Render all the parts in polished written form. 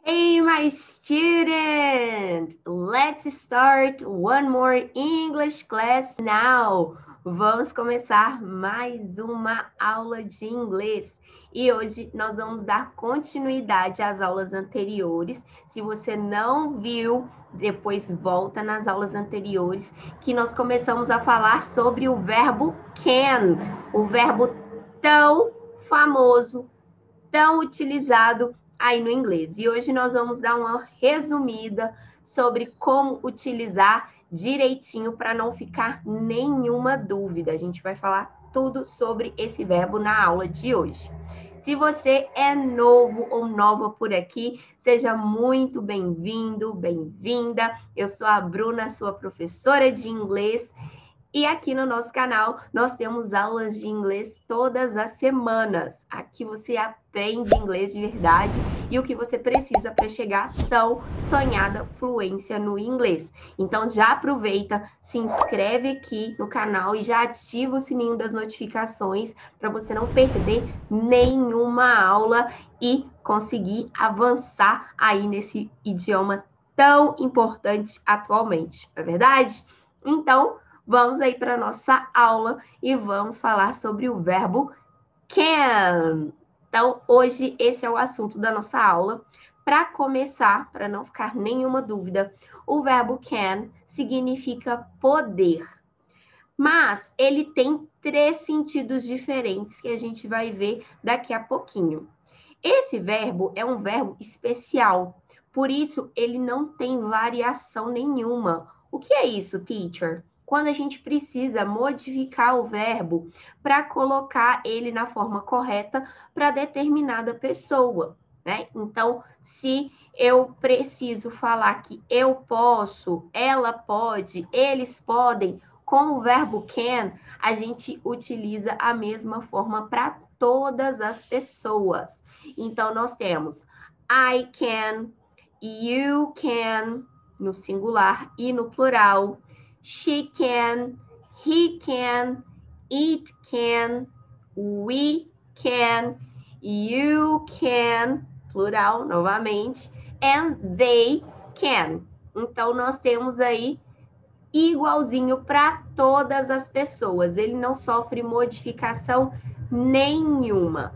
Hey, my student! Let's start one more English class now. Vamos começar mais uma aula de inglês. E hoje nós vamos dar continuidade às aulas anteriores. Se você não viu, depois volta nas aulas anteriores, que nós começamos a falar sobre o verbo can, o verbo tão famoso, tão utilizado aí no inglês. E hoje nós vamos dar uma resumida sobre como utilizar direitinho para não ficar nenhuma dúvida. A gente vai falar tudo sobre esse verbo na aula de hoje. Se você é novo ou nova por aqui, seja muito bem-vindo, bem-vinda. Eu sou a Bruna, sua professora de inglês. E aqui no nosso canal, nós temos aulas de inglês todas as semanas. Aqui você aprende inglês de verdade e o que você precisa para chegar à tão sonhada fluência no inglês. Então já aproveita, se inscreve aqui no canal e já ativa o sininho das notificações para você não perder nenhuma aula e conseguir avançar aí nesse idioma tão importante atualmente, não é verdade? Então, vamos aí para a nossa aula e vamos falar sobre o verbo can. Então, hoje esse é o assunto da nossa aula. Para começar, para não ficar nenhuma dúvida, o verbo can significa poder. Mas ele tem três sentidos diferentes que a gente vai ver daqui a pouquinho. Esse verbo é um verbo especial, por isso ele não tem variação nenhuma. O que é isso, teacher? Quando a gente precisa modificar o verbo para colocar ele na forma correta para determinada pessoa, né? Então, se eu preciso falar que eu posso, ela pode, eles podem, com o verbo can, a gente utiliza a mesma forma para todas as pessoas. Então, nós temos I can, you can, no singular e no plural. She can, he can, it can, we can, you can, plural novamente, and they can. Então, nós temos aí igualzinho para todas as pessoas. Ele não sofre modificação nenhuma.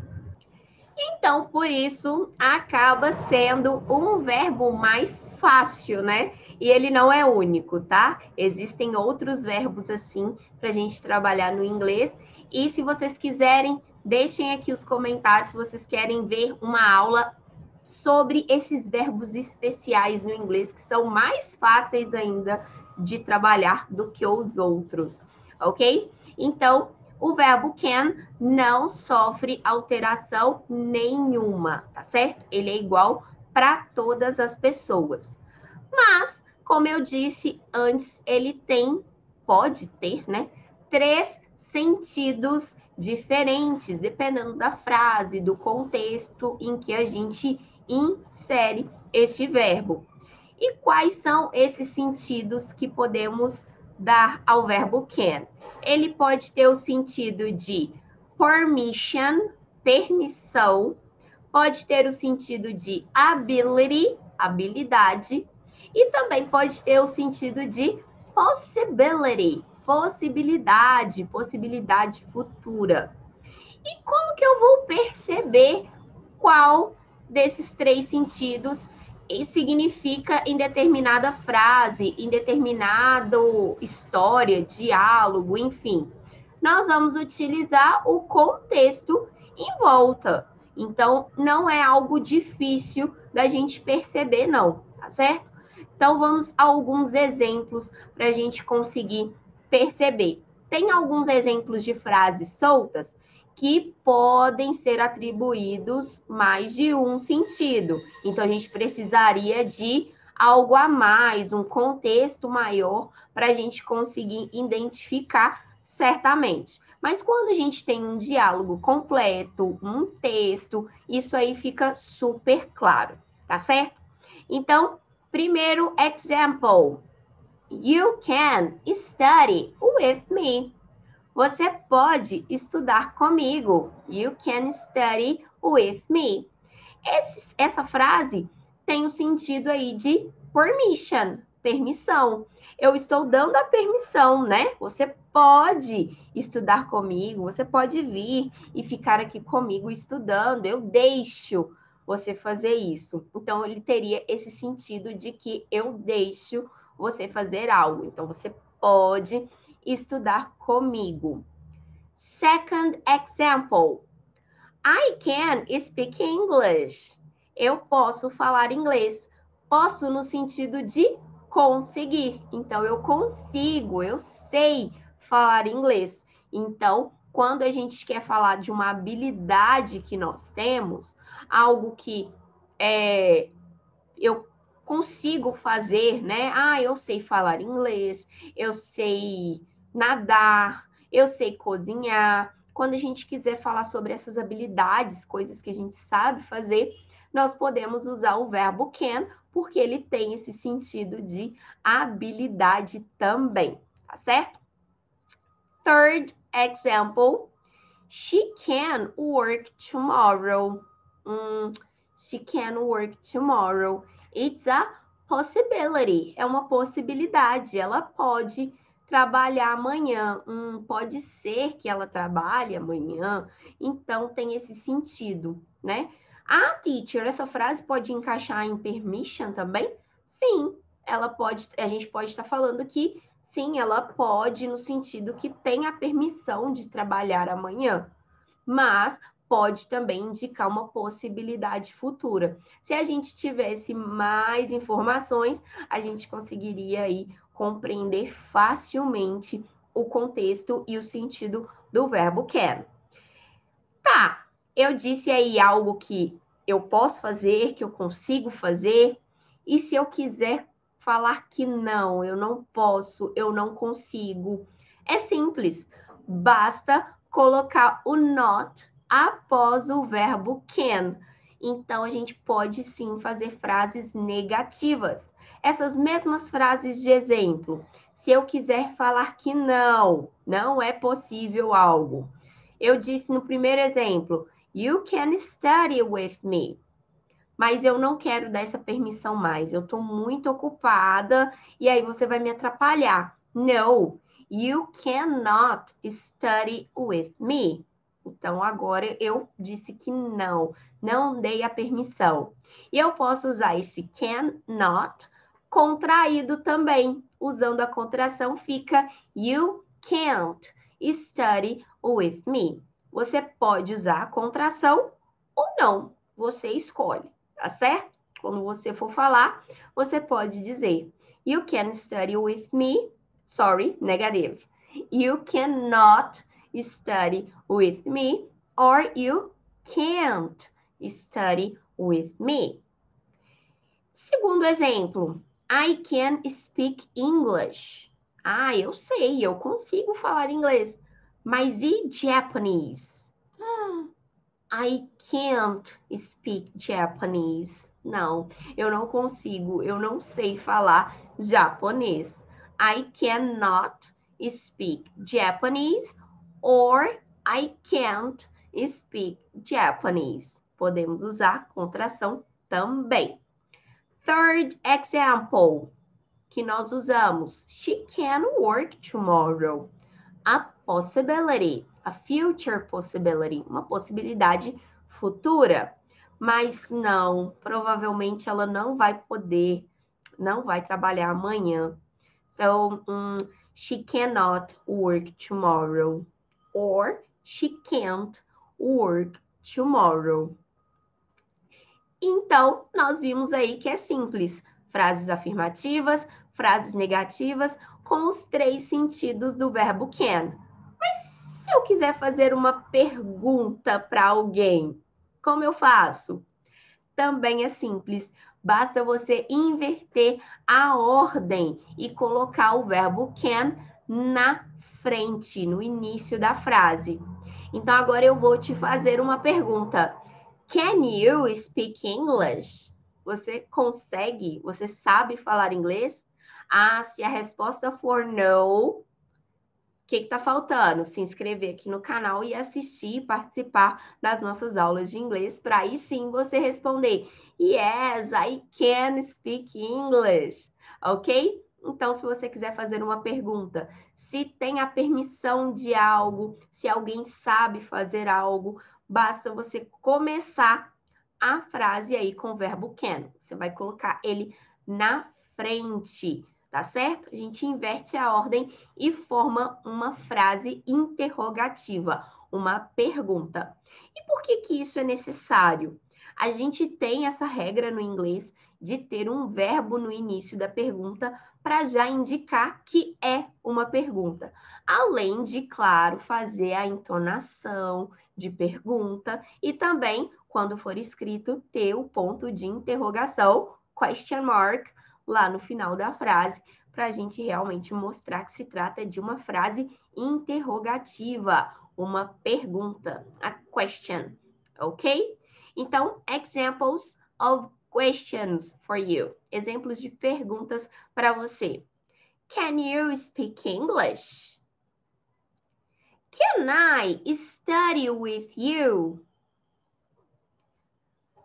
Então, por isso, acaba sendo um verbo mais fácil, né? E ele não é único, tá? Existem outros verbos assim para a gente trabalhar no inglês. E se vocês quiserem, deixem aqui os comentários se vocês querem ver uma aula sobre esses verbos especiais no inglês, que são mais fáceis ainda de trabalhar do que os outros, ok? Então, o verbo can não sofre alteração nenhuma, tá certo? Ele é igual para todas as pessoas. Mas, como eu disse antes, ele pode ter, né, três sentidos diferentes, dependendo da frase, do contexto em que a gente insere este verbo. E quais são esses sentidos que podemos dar ao verbo can? Ele pode ter o sentido de permission, permissão, pode ter o sentido de ability, habilidade, e também pode ter o sentido de possibility, possibilidade, possibilidade futura. E como que eu vou perceber qual desses três sentidos significa em determinada frase, em determinada história, diálogo, enfim? Nós vamos utilizar o contexto em volta. Então, não é algo difícil da gente perceber, não, tá certo? Então, vamos a alguns exemplos para a gente conseguir perceber. Tem alguns exemplos de frases soltas que podem ser atribuídos mais de um sentido. Então, a gente precisaria de algo a mais, um contexto maior, para a gente conseguir identificar certamente. Mas quando a gente tem um diálogo completo, um texto, isso aí fica super claro, tá certo? Então, primeiro example. You can study with me. Você pode estudar comigo. You can study with me. Essa frase tem o sentido aí de permission, permissão. Eu estou dando a permissão, né? Você pode estudar comigo, você pode vir e ficar aqui comigo estudando, eu deixo você fazer isso. Então, ele teria esse sentido de que eu deixo você fazer algo. Então, você pode estudar comigo. Second example. I can speak English. Eu posso falar inglês. Posso no sentido de conseguir. Então, eu consigo, eu sei falar inglês. Então, quando a gente quer falar de uma habilidade que nós temos, algo que eu consigo fazer, né? Ah, eu sei falar inglês, eu sei nadar, eu sei cozinhar. Quando a gente quiser falar sobre essas habilidades, coisas que a gente sabe fazer, nós podemos usar o verbo can, porque ele tem esse sentido de habilidade também, tá certo? Third example, she can work tomorrow. She can work tomorrow. It's a possibility. É uma possibilidade. Ela pode trabalhar amanhã. Pode ser que ela trabalhe amanhã. Então, tem esse sentido, né? Ah, teacher, essa frase pode encaixar em permission também? Sim, ela pode. A gente pode estar falando que sim, ela pode, no sentido que tem a permissão de trabalhar amanhã. Mas pode também indicar uma possibilidade futura. Se a gente tivesse mais informações, a gente conseguiria aí compreender facilmente o contexto e o sentido do verbo can. Tá, eu disse aí algo que eu posso fazer, que eu consigo fazer, e se eu quiser falar que não, eu não posso, eu não consigo, é simples, basta colocar o not após o verbo can. Então, a gente pode sim fazer frases negativas. Essas mesmas frases de exemplo. Se eu quiser falar que não, não é possível algo. Eu disse no primeiro exemplo, you can study with me. Mas eu não quero dar essa permissão mais. Eu estou muito ocupada e aí você vai me atrapalhar. No, you cannot study with me. Então, agora eu disse que não dei a permissão. E eu posso usar esse cannot contraído também. Usando a contração, fica you can't study with me. Você pode usar a contração ou não. Você escolhe, tá certo? Quando você for falar, você pode dizer you can study with me. Sorry, negative. You cannot study with me, or you can't study with me. Segundo exemplo, I can speak English. Ah, eu sei, eu consigo falar inglês. Mas e Japanese? I can't speak Japanese. Não, eu não consigo, eu não sei falar japonês. I cannot speak Japanese or I can't speak Japanese. Podemos usar contração também. Third example, que nós usamos. She can work tomorrow. A possibility, a future possibility, uma possibilidade futura. Mas não, provavelmente ela não vai poder, não vai trabalhar amanhã. So, she cannot work tomorrow. Or she can't work tomorrow. Então, nós vimos aí que é simples. Frases afirmativas, frases negativas, com os três sentidos do verbo can. Mas se eu quiser fazer uma pergunta para alguém, como eu faço? Também é simples. Basta você inverter a ordem e colocar o verbo can na frente, no início da frase. Então, agora eu vou te fazer uma pergunta. Can you speak English? Você consegue? Você sabe falar inglês? Ah, se a resposta for no, o que está faltando? Se inscrever aqui no canal e assistir e participar das nossas aulas de inglês, para aí sim você responder Yes, I can speak English. Ok? Então, se você quiser fazer uma pergunta, se tem a permissão de algo, se alguém sabe fazer algo, basta você começar a frase aí com o verbo can. Você vai colocar ele na frente, tá certo? A gente inverte a ordem e forma uma frase interrogativa, uma pergunta. E por que que isso é necessário? A gente tem essa regra no inglês de ter um verbo no início da pergunta para já indicar que é uma pergunta. Além de, claro, fazer a entonação de pergunta e também, quando for escrito, ter o ponto de interrogação, question mark, lá no final da frase, para a gente realmente mostrar que se trata de uma frase interrogativa, uma pergunta, a question, ok? Então, examples of questions for you. Exemplos de perguntas para você. Can you speak English? Can I study with you?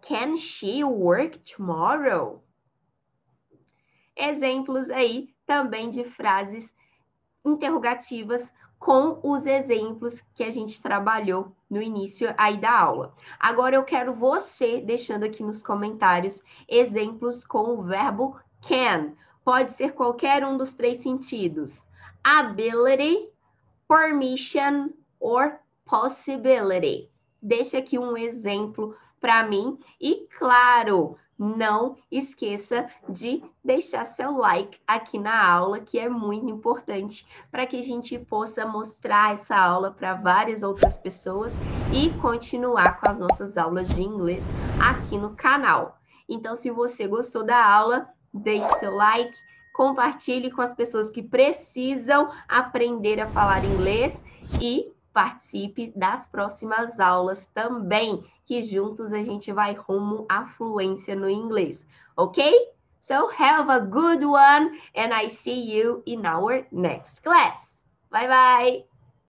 Can she work tomorrow? Exemplos aí também de frases interrogativas com os exemplos que a gente trabalhou no início aí da aula. Agora eu quero você deixando aqui nos comentários exemplos com o verbo can. Pode ser qualquer um dos três sentidos. Ability, permission or possibility. Deixa aqui um exemplo para mim e, claro, não esqueça de deixar seu like aqui na aula, que é muito importante para que a gente possa mostrar essa aula para várias outras pessoas e continuar com as nossas aulas de inglês aqui no canal. Então, se você gostou da aula, deixe seu like, compartilhe com as pessoas que precisam aprender a falar inglês e participe das próximas aulas também, que juntos a gente vai rumo à fluência no inglês, ok? So have a good one and I see you in our next class. Bye bye!